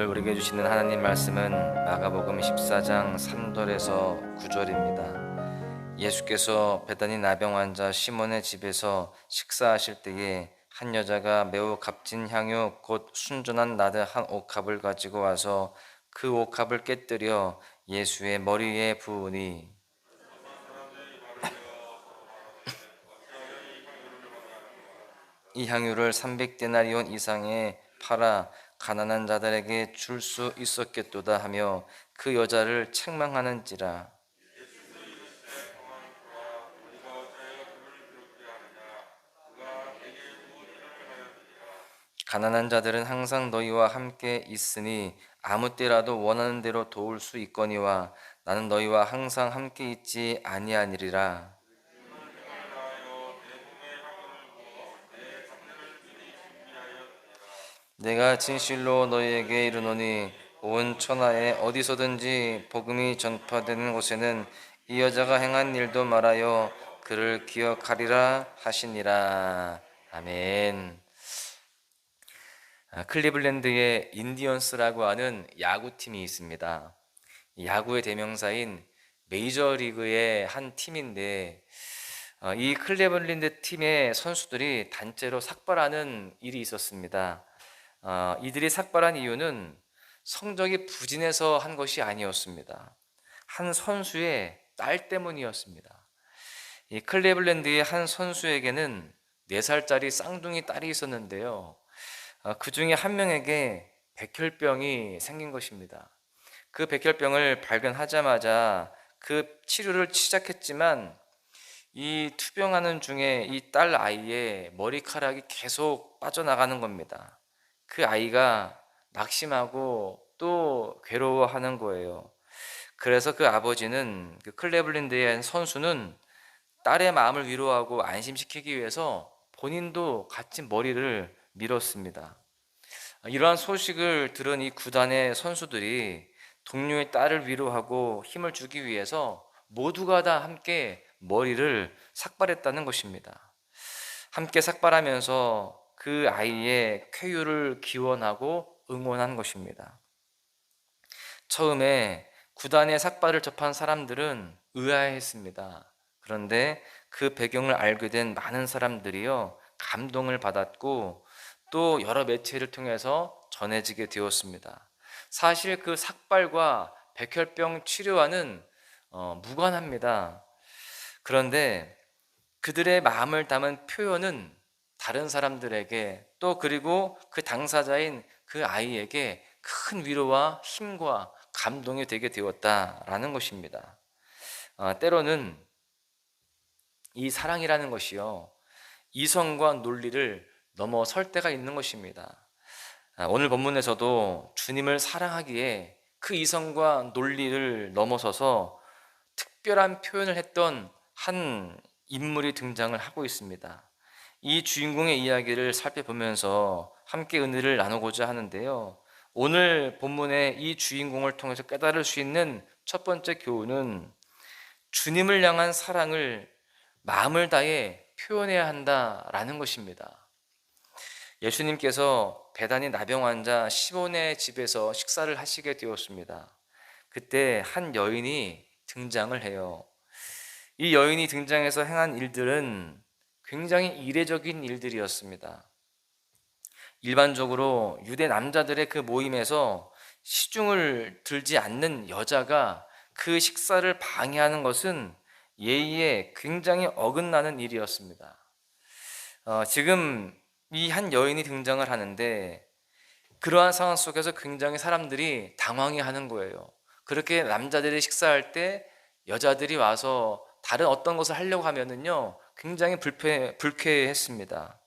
오늘 우리에게 주시는 하나님 말씀은 마가복음 14장 3절에서 9절입니다. 예수께서 베다니 나병 환자 시몬의 집에서 식사하실 때에 한 여자가 매우 값진 향유 곧 순전한 나드 한 옥합을 가지고 와서 그 옥합을 깨뜨려 예수의 머리에 부으니 이 향유를 300데나리온 이상에 팔아 가난한 자들에게 줄 수 있었겠도다 하며 그 여자를 책망하는지라. 가난한 자들은 항상 너희와 함께 있으니 아무 때라도 원하는 대로 도울 수 있거니와 나는 너희와 항상 함께 있지 아니하니리라. 내가 진실로 너희에게 이르노니 온 천하에 어디서든지 복음이 전파되는 곳에는 이 여자가 행한 일도 말하여 그를 기억하리라 하시니라. 아멘. 클리블랜드에 인디언스라고 하는 야구팀이 있습니다. 이 야구의 대명사인 메이저리그의 한 팀인데 이 클리블랜드 팀의 선수들이 단체로 삭발하는 일이 있었습니다. 이들이 삭발한 이유는 성적이 부진해서 한 것이 아니었습니다. 한 선수의 딸 때문이었습니다. 이 클리블랜드의 한 선수에게는 4살짜리 쌍둥이 딸이 있었는데요. 그 중에 한 명에게 백혈병이 생긴 것입니다. 그 백혈병을 발견하자마자 그 치료를 시작했지만 이 투병하는 중에 이 딸 아이의 머리카락이 계속 빠져나가는 겁니다. 그 아이가 낙심하고 또 괴로워하는 거예요. 그래서 그 아버지는 그 클레블랜드의 선수는 딸의 마음을 위로하고 안심시키기 위해서 본인도 같이 머리를 밀었습니다. 이러한 소식을 들은 이 구단의 선수들이 동료의 딸을 위로하고 힘을 주기 위해서 모두가 다 함께 머리를 삭발했다는 것입니다. 함께 삭발하면서 그 아이의 쾌유를 기원하고 응원한 것입니다. 처음에 구단의 삭발을 접한 사람들은 의아해했습니다. 그런데 그 배경을 알게 된 많은 사람들이요, 감동을 받았고 또 여러 매체를 통해서 전해지게 되었습니다. 사실 그 삭발과 백혈병 치료와는 무관합니다. 그런데 그들의 마음을 담은 표현은 다른 사람들에게 또 그리고 그 당사자인 그 아이에게 큰 위로와 힘과 감동이 되게 되었다라는 것입니다. 때로는 이 사랑이라는 것이요, 이성과 논리를 넘어설 때가 있는 것입니다. 오늘 본문에서도 주님을 사랑하기에 그 이성과 논리를 넘어서서 특별한 표현을 했던 한 인물이 등장을 하고 있습니다. 이 주인공의 이야기를 살펴보면서 함께 은혜를 나누고자 하는데요. 오늘 본문의 이 주인공을 통해서 깨달을 수 있는 첫 번째 교훈은 주님을 향한 사랑을 마음을 다해 표현해야 한다라는 것입니다. 예수님께서 베다니 나병 환자 시몬의 집에서 식사를 하시게 되었습니다. 그때 한 여인이 등장을 해요. 이 여인이 등장해서 행한 일들은 굉장히 이례적인 일들이었습니다. 일반적으로 유대 남자들의 그 모임에서 시중을 들지 않는 여자가 그 식사를 방해하는 것은 예의에 굉장히 어긋나는 일이었습니다. 지금 이 한 여인이 등장을 하는데 그러한 상황 속에서 굉장히 사람들이 당황해 하는 거예요. 그렇게 남자들이 식사할 때 여자들이 와서 다른 어떤 것을 하려고 하면은요, 굉장히 불쾌했습니다.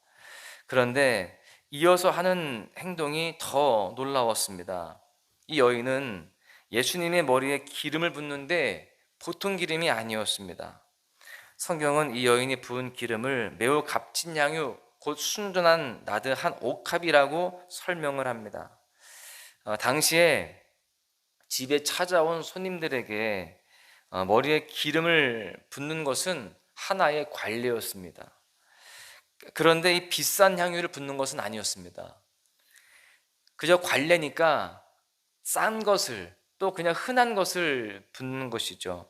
그런데 이어서 하는 행동이 더 놀라웠습니다. 이 여인은 예수님의 머리에 기름을 붓는데 보통 기름이 아니었습니다. 성경은 이 여인이 부은 기름을 매우 값진 향유 곧 순전한 나드 한 옥합이라고 설명을 합니다. 당시에 집에 찾아온 손님들에게 머리에 기름을 붓는 것은 하나의 관례였습니다. 그런데 이 비싼 향유를 붓는 것은 아니었습니다. 그저 관례니까 싼 것을, 또 그냥 흔한 것을 붓는 것이죠.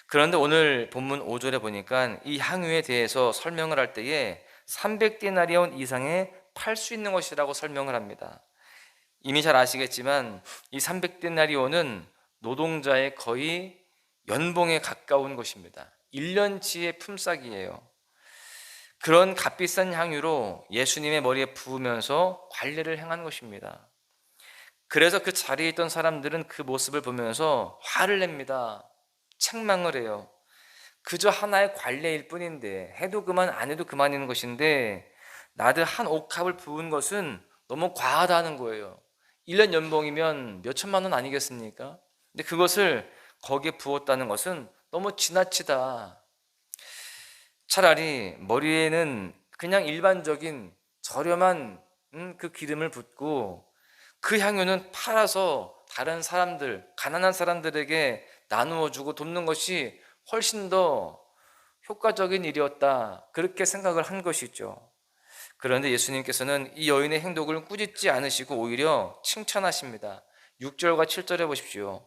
그런데 오늘 본문 5절에 보니까 이 향유에 대해서 설명을 할 때에 300데나리온 이상에 팔 수 있는 것이라고 설명을 합니다. 이미 잘 아시겠지만 이 300데나리온은 노동자의 거의 연봉에 가까운 것입니다. 1년치의 품삯이에요. 그런 값비싼 향유로 예수님의 머리에 부으면서 관례를 행한 것입니다. 그래서 그 자리에 있던 사람들은 그 모습을 보면서 화를 냅니다. 책망을 해요. 그저 하나의 관례일 뿐인데, 해도 그만 안 해도 그만인 것인데 나드 한 옥합을 부은 것은 너무 과하다는 거예요. 1년 연봉이면 몇 천만 원 아니겠습니까? 근데 그것을 거기에 부었다는 것은 너무 지나치다. 차라리 머리에는 그냥 일반적인 저렴한 그 기름을 붓고 그 향유는 팔아서 다른 사람들, 가난한 사람들에게 나누어 주고 돕는 것이 훨씬 더 효과적인 일이었다, 그렇게 생각을 한 것이죠. 그런데 예수님께서는 이 여인의 행동을 꾸짖지 않으시고 오히려 칭찬하십니다. 6절과 7절에 보십시오.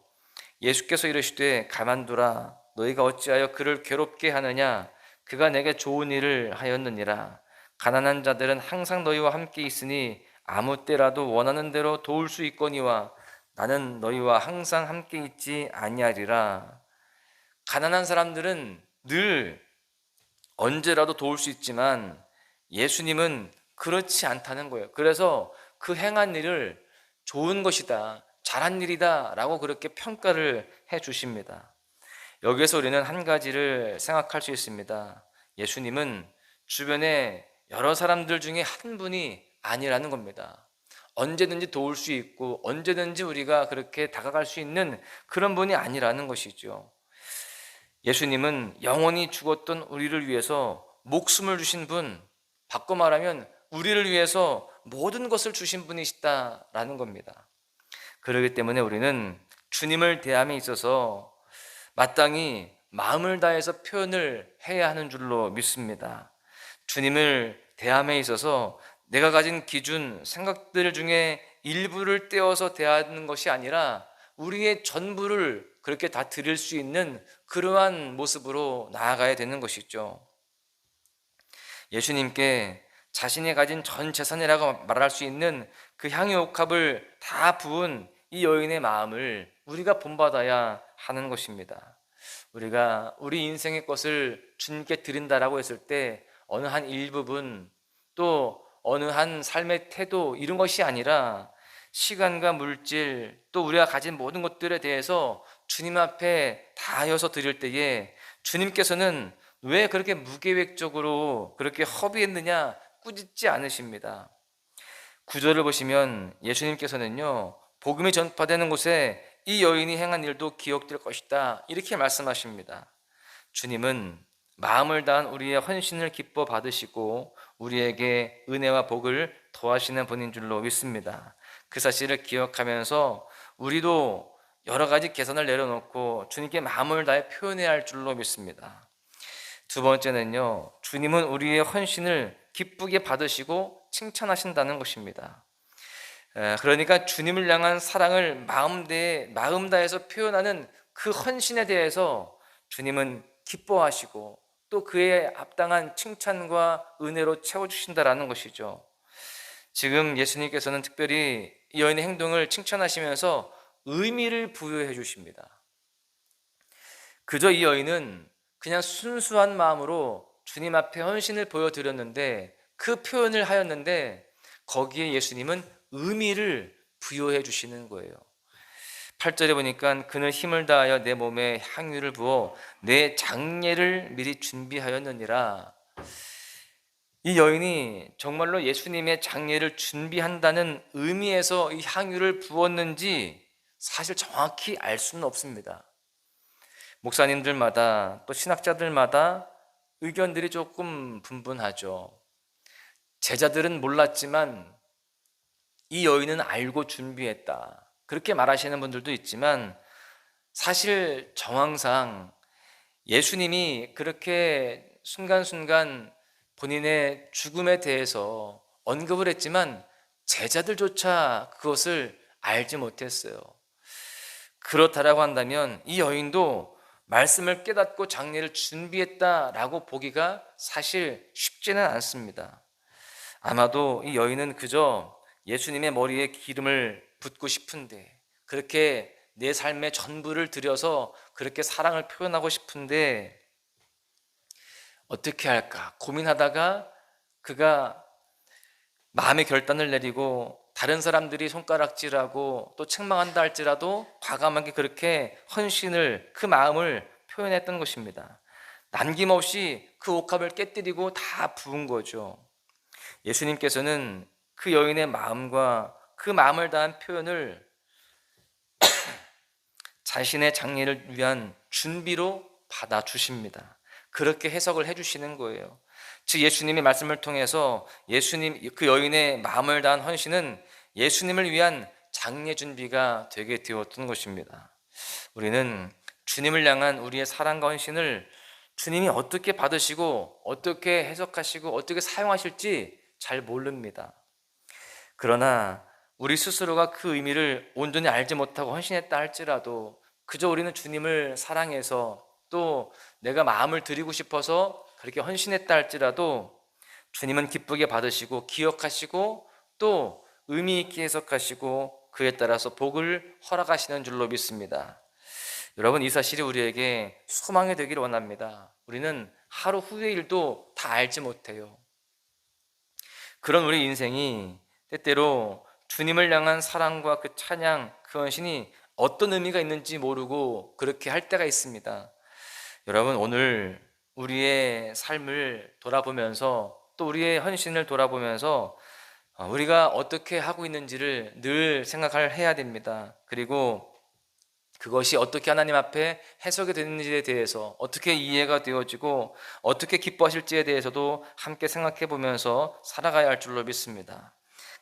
예수께서 이르시되 가만두라, 너희가 어찌하여 그를 괴롭게 하느냐, 그가 내게 좋은 일을 하였느니라. 가난한 자들은 항상 너희와 함께 있으니 아무 때라도 원하는 대로 도울 수 있거니와 나는 너희와 항상 함께 있지 아니하리라. 가난한 사람들은 늘 언제라도 도울 수 있지만 예수님은 그렇지 않다는 거예요. 그래서 그 행한 일을 좋은 것이다, 잘한 일이다 라고 그렇게 평가를 해 주십니다. 여기에서 우리는 한 가지를 생각할 수 있습니다. 예수님은 주변에 여러 사람들 중에 한 분이 아니라는 겁니다. 언제든지 도울 수 있고 언제든지 우리가 그렇게 다가갈 수 있는 그런 분이 아니라는 것이죠. 예수님은 영원히 죽었던 우리를 위해서 목숨을 주신 분, 바꿔 말하면 우리를 위해서 모든 것을 주신 분이시다라는 겁니다. 그렇기 때문에 우리는 주님을 대함에 있어서 마땅히 마음을 다해서 표현을 해야 하는 줄로 믿습니다. 주님을 대함에 있어서 내가 가진 기준, 생각들 중에 일부를 떼어서 대하는 것이 아니라 우리의 전부를 그렇게 다 드릴 수 있는 그러한 모습으로 나아가야 되는 것이죠. 예수님께 자신이 가진 전 재산이라고 말할 수 있는 그 향유 옥합을 다 부은 이 여인의 마음을 우리가 본받아야 하는 것입니다. 우리가 우리 인생의 것을 주님께 드린다라고 했을 때 어느 한 일부분, 또 어느 한 삶의 태도, 이런 것이 아니라 시간과 물질, 또 우리가 가진 모든 것들에 대해서 주님 앞에 다하여서 드릴 때에 주님께서는 왜 그렇게 무계획적으로 그렇게 허비했느냐 꾸짖지 않으십니다. 구절을 보시면 예수님께서는요, 복음이 전파되는 곳에 이 여인이 행한 일도 기억될 것이다, 이렇게 말씀하십니다. 주님은 마음을 다한 우리의 헌신을 기뻐 받으시고 우리에게 은혜와 복을 더하시는 분인 줄로 믿습니다. 그 사실을 기억하면서 우리도 여러 가지 계산을 내려놓고 주님께 마음을 다해 표현해야 할 줄로 믿습니다. 두 번째는요, 주님은 우리의 헌신을 기쁘게 받으시고 칭찬하신다는 것입니다. 그러니까 주님을 향한 사랑을 마음 다해서 표현하는 그 헌신에 대해서 주님은 기뻐하시고 또 그에 합당한 칭찬과 은혜로 채워주신다라는 것이죠. 지금 예수님께서는 특별히 이 여인의 행동을 칭찬하시면서 의미를 부여해 주십니다. 그저 이 여인은 그냥 순수한 마음으로 주님 앞에 헌신을 보여드렸는데, 그 표현을 하였는데 거기에 예수님은 의미를 부여해 주시는 거예요. 8절에 보니까 그는 힘을 다하여 내 몸에 향유를 부어 내 장례를 미리 준비하였느니라. 이 여인이 정말로 예수님의 장례를 준비한다는 의미에서 이 향유를 부었는지 사실 정확히 알 수는 없습니다. 목사님들마다 또 신학자들마다 의견들이 조금 분분하죠. 제자들은 몰랐지만 이 여인은 알고 준비했다, 그렇게 말하시는 분들도 있지만, 사실 정황상 예수님이 그렇게 순간순간 본인의 죽음에 대해서 언급을 했지만 제자들조차 그것을 알지 못했어요. 그렇다라고 한다면 이 여인도 말씀을 깨닫고 장례를 준비했다라고 보기가 사실 쉽지는 않습니다. 아마도 이 여인은 그저 예수님의 머리에 기름을 붓고 싶은데, 그렇게 내 삶의 전부를 들여서 그렇게 사랑을 표현하고 싶은데 어떻게 할까 고민하다가 그가 마음의 결단을 내리고 다른 사람들이 손가락질하고 또 책망한다 할지라도 과감하게 그렇게 헌신을, 그 마음을 표현했던 것입니다. 남김없이 그 옥합을 깨뜨리고 다 부은 거죠. 예수님께서는 그 여인의 마음과 그 마음을 다한 표현을 자신의 장례를 위한 준비로 받아주십니다. 그렇게 해석을 해주시는 거예요. 즉 예수님의 말씀을 통해서 그 여인의 마음을 다한 헌신은 예수님을 위한 장례 준비가 되게 되었던 것입니다. 우리는 주님을 향한 우리의 사랑과 헌신을 주님이 어떻게 받으시고 어떻게 해석하시고 어떻게 사용하실지 잘 모릅니다. 그러나 우리 스스로가 그 의미를 온전히 알지 못하고 헌신했다 할지라도 그저 우리는 주님을 사랑해서 또 내가 마음을 드리고 싶어서 그렇게 헌신했다 할지라도 주님은 기쁘게 받으시고 기억하시고 또 의미 있게 해석하시고 그에 따라서 복을 허락하시는 줄로 믿습니다. 여러분, 이 사실이 우리에게 소망이 되기를 원합니다. 우리는 하루 후의 일도 다 알지 못해요. 그런 우리 인생이 때때로 주님을 향한 사랑과 그 찬양, 그 헌신이 어떤 의미가 있는지 모르고 그렇게 할 때가 있습니다. 여러분, 오늘 우리의 삶을 돌아보면서 또 우리의 헌신을 돌아보면서 우리가 어떻게 하고 있는지를 늘 생각을 해야 됩니다. 그리고 그것이 어떻게 하나님 앞에 해석이 되는지에 대해서, 어떻게 이해가 되어지고 어떻게 기뻐하실지에 대해서도 함께 생각해 보면서 살아가야 할 줄로 믿습니다.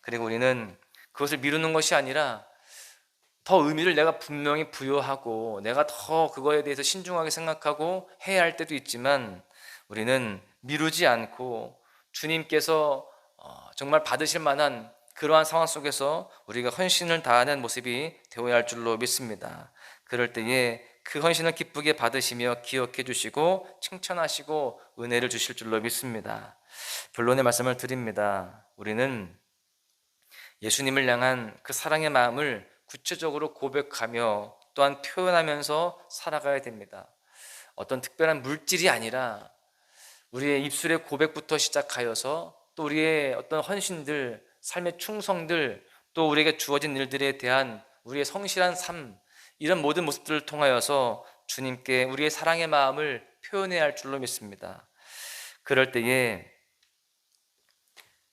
그리고 우리는 그것을 미루는 것이 아니라 더 의미를 내가 분명히 부여하고 내가 더 그거에 대해서 신중하게 생각하고 해야 할 때도 있지만, 우리는 미루지 않고 주님께서 정말 받으실 만한 그러한 상황 속에서 우리가 헌신을 다하는 모습이 되어야 할 줄로 믿습니다. 그럴 때에 그 헌신을 기쁘게 받으시며 기억해 주시고 칭찬하시고 은혜를 주실 줄로 믿습니다. 결론의 말씀을 드립니다. 우리는 예수님을 향한 그 사랑의 마음을 구체적으로 고백하며 또한 표현하면서 살아가야 됩니다. 어떤 특별한 물질이 아니라 우리의 입술의 고백부터 시작하여서 또 우리의 어떤 헌신들, 삶의 충성들, 또 우리에게 주어진 일들에 대한 우리의 성실한 삶, 이런 모든 모습들을 통하여서 주님께 우리의 사랑의 마음을 표현해야 할 줄로 믿습니다. 그럴 때에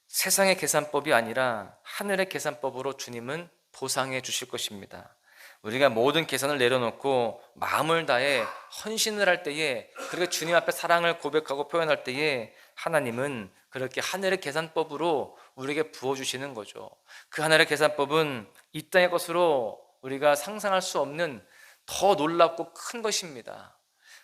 세상의 계산법이 아니라 하늘의 계산법으로 주님은 보상해 주실 것입니다. 우리가 모든 계산을 내려놓고 마음을 다해 헌신을 할 때에, 그렇게 주님 앞에 사랑을 고백하고 표현할 때에 하나님은 그렇게 하늘의 계산법으로 우리에게 부어주시는 거죠. 그 하늘의 계산법은 이 땅의 것으로 우리가 상상할 수 없는 더 놀랍고 큰 것입니다.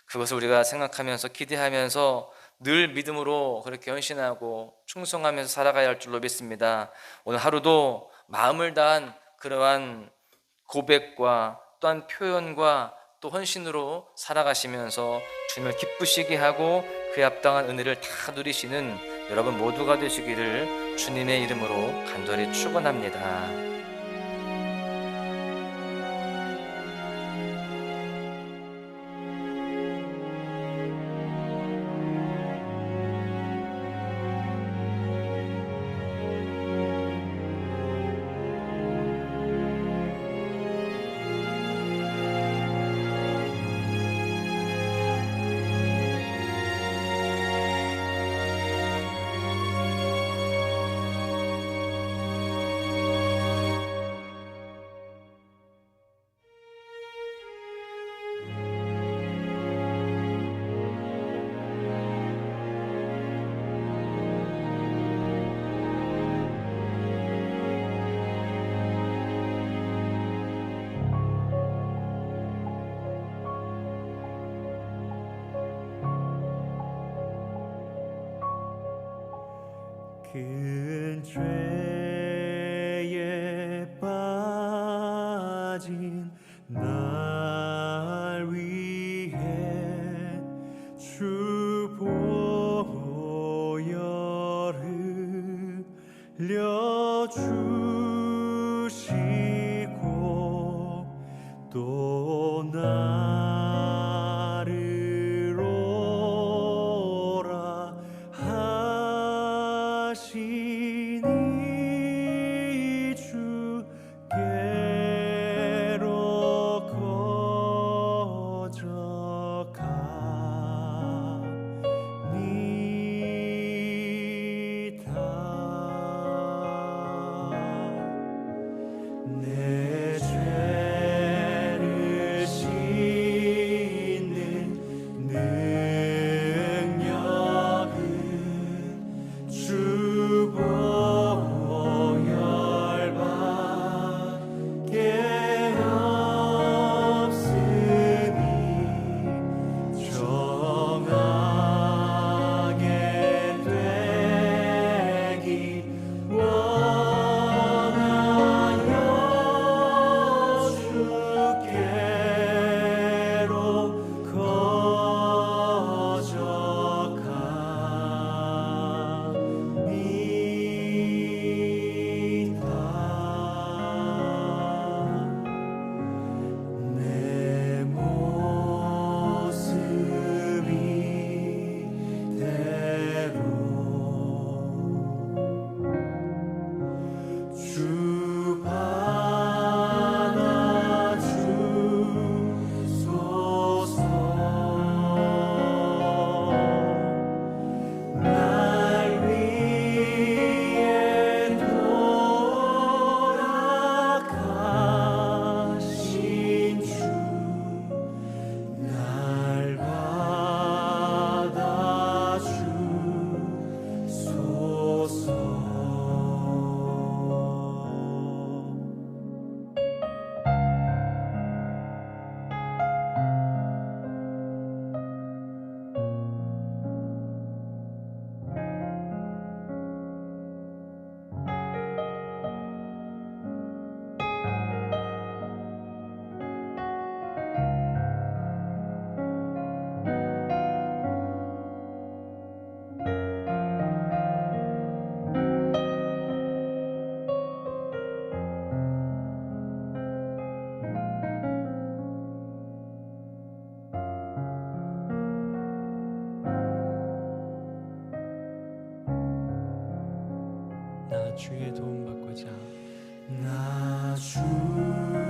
그것을 우리가 생각하면서 기대하면서 늘 믿음으로 그렇게 헌신하고 충성하면서 살아가야 할 줄로 믿습니다. 오늘 하루도 마음을 다한 그러한 고백과 또한 표현과 또 헌신으로 살아가시면서 주님을 기쁘시게 하고 그에 합당한 은혜를 다 누리시는 여러분 모두가 되시기를 주님의 이름으로 간절히 축원합니다. 큰 죄에 빠져 주의 도움 받고자 나 주의